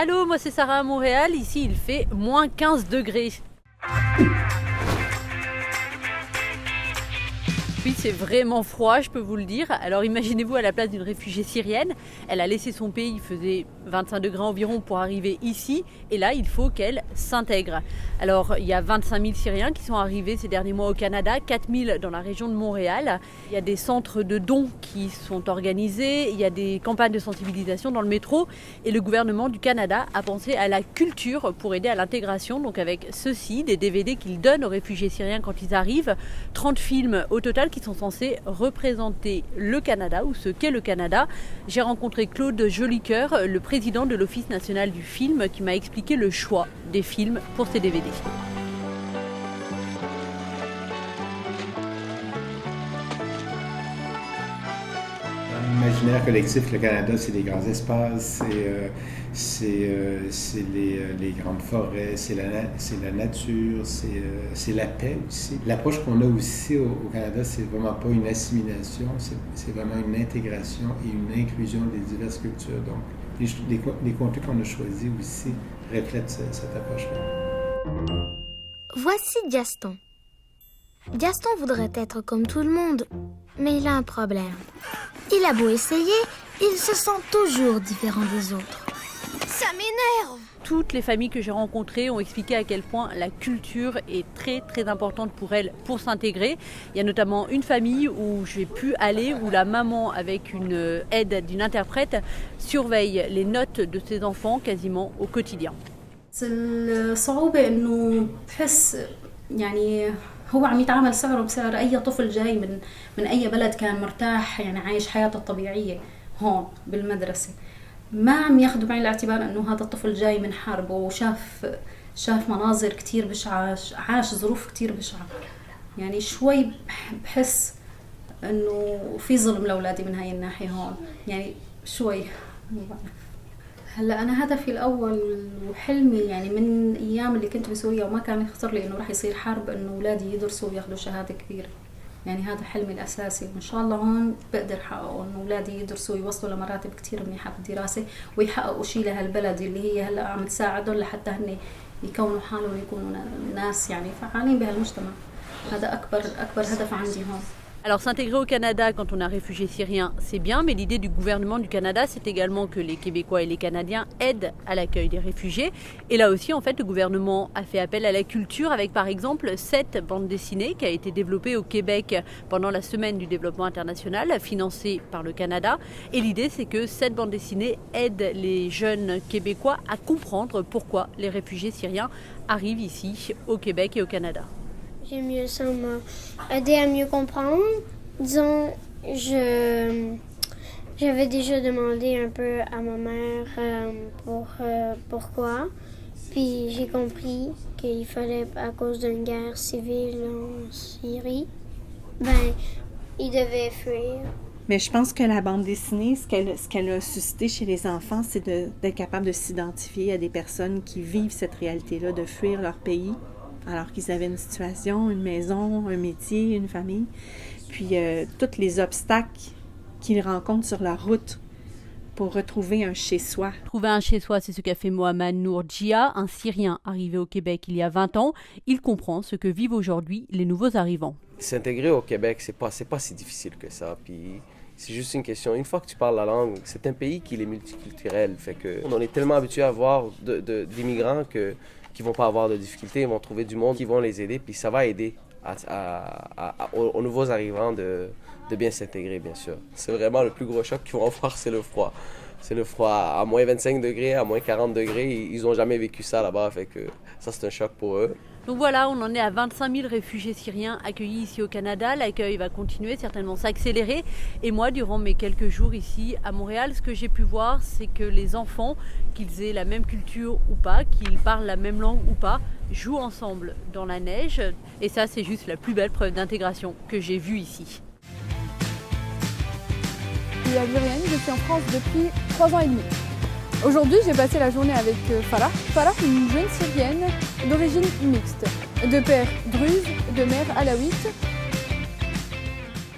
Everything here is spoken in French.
Allô, moi c'est Sarah à Montréal, ici il fait moins 15 degrés. Oui, c'est vraiment froid, je peux vous le dire. Alors imaginez-vous à la place d'une réfugiée syrienne, elle a laissé son pays, il faisait 25 degrés environ pour arriver ici, et là il faut qu'elle s'intègre. Alors il y a 25 000 Syriens qui sont arrivés ces derniers mois au Canada, 4 000 dans la région de Montréal. Il y a des centres de dons qui sont organisés, il y a des campagnes de sensibilisation dans le métro, et le gouvernement du Canada a pensé à la culture pour aider à l'intégration, donc avec ceci, des DVD qu'il donne aux réfugiés syriens quand ils arrivent, 30 films au total qui sont censés représenter le Canada ou ce qu'est le Canada. J'ai rencontré Claude Jolicoeur, le président de l'Office national du film, qui m'a expliqué le choix des films pour ces DVD. Dans l'imaginaire collectif, le Canada, c'est des grands espaces, c'est les grandes forêts, c'est la nature, c'est la paix aussi. L'approche qu'on a aussi au Canada, c'est vraiment pas une assimilation, c'est vraiment une intégration et une inclusion des diverses cultures. Donc, les contenus qu'on a choisis aussi reflètent cette approche-là. Voici Gaston. Gaston voudrait être comme tout le monde, mais il a un problème. Il a beau essayer, il se sent toujours différent des autres. Ça m'énerve! Toutes les familles que j'ai rencontrées ont expliqué à quel point la culture est très très importante pour elles pour s'intégrer. Il y a notamment une famille où j'ai pu aller, où la maman, avec une aide d'une interprète, surveille les notes de ses enfants quasiment au quotidien. الصعوبة إنه بحس يعني هو عم يتعامل سعره بسعر أي طفل جاي من أي بلد كان مرتاح يعني عايش حياته الطبيعية هون بالمدرسة. ما عم ياخدوا بعين الاعتبار إنه هذا الطفل جاي من حرب وشاف مناظر كتير بشعة، عاش ظروف كتير بشعة. يعني شوي بحس إنه في ظلم لأولادي من هاي الناحية هون، يعني شوي. هلا أنا هدفي الأول وحلمي يعني من أيام اللي كنت بسوريا وما كان يخطر لي إنه راح يصير حرب إنه أولادي يدرسوا وياخذوا شهادة كبيرة. يعني هذا حلمي الأساسي وإن شاء الله هون بقدر حققه إنه أولادي يدرسوا ويوصلوا لمراتب كتير منيحة بالدراسة ويحققوا شيء لهالبلد اللي هي هلا عم تساعدهم لحتى هن يكونوا حالهم ويكونوا ناس يعني فعالين بهالمجتمع. هذا أكبر هدف عندي هون. Alors s'intégrer au Canada quand on est réfugié syrien, c'est bien, mais l'idée du gouvernement du Canada, c'est également que les Québécois et les Canadiens aident à l'accueil des réfugiés. Et là aussi, en fait, le gouvernement a fait appel à la culture avec, par exemple, cette bande dessinée qui a été développée au Québec pendant la Semaine du développement international, financée par le Canada. Et l'idée, c'est que cette bande dessinée aide les jeunes Québécois à comprendre pourquoi les réfugiés syriens arrivent ici, au Québec et au Canada. J'aime mieux ça m'a aidé à mieux comprendre. Disons, j'avais déjà demandé un peu à ma mère pourquoi. Puis j'ai compris qu'il fallait, à cause d'une guerre civile en Syrie, ils devaient fuir. Mais je pense que la bande dessinée, ce qu'elle a suscité chez les enfants, c'est d'être capable de s'identifier à des personnes qui vivent cette réalité-là, de fuir leur pays, alors qu'ils avaient une situation, une maison, un métier, une famille. Puis tous les obstacles qu'ils rencontrent sur la route pour retrouver un chez-soi. Trouver un chez-soi, c'est ce qu'a fait Mohamed Nourdjia, un Syrien arrivé au Québec il y a 20 ans. Il comprend ce que vivent aujourd'hui les nouveaux arrivants. S'intégrer au Québec, c'est pas si difficile que ça. Puis c'est juste une question. Une fois que tu parles la langue, c'est un pays qui est multiculturel. Fait que on est tellement habitué à voir d'immigrants qui vont pas avoir de difficultés, ils vont trouver du monde qui vont les aider, puis ça va aider aux nouveaux arrivants de bien s'intégrer, bien sûr. C'est vraiment le plus gros choc qu'ils vont avoir, c'est le froid. C'est le froid à moins 25 degrés, à moins 40 degrés, ils n'ont jamais vécu ça là-bas, fait que ça c'est un choc pour eux. Donc voilà, on en est à 25 000 réfugiés syriens accueillis ici au Canada. L'accueil va continuer, certainement s'accélérer. Et moi, durant mes quelques jours ici à Montréal, ce que j'ai pu voir, c'est que les enfants, qu'ils aient la même culture ou pas, qu'ils parlent la même langue ou pas, jouent ensemble dans la neige. Et ça, c'est juste la plus belle preuve d'intégration que j'ai vue ici. Je suis algérienne, je suis en France depuis 3 ans et demi. Aujourd'hui, j'ai passé la journée avec Farah. Farah est une jeune Syrienne d'origine mixte, de père druze, de mère alawite.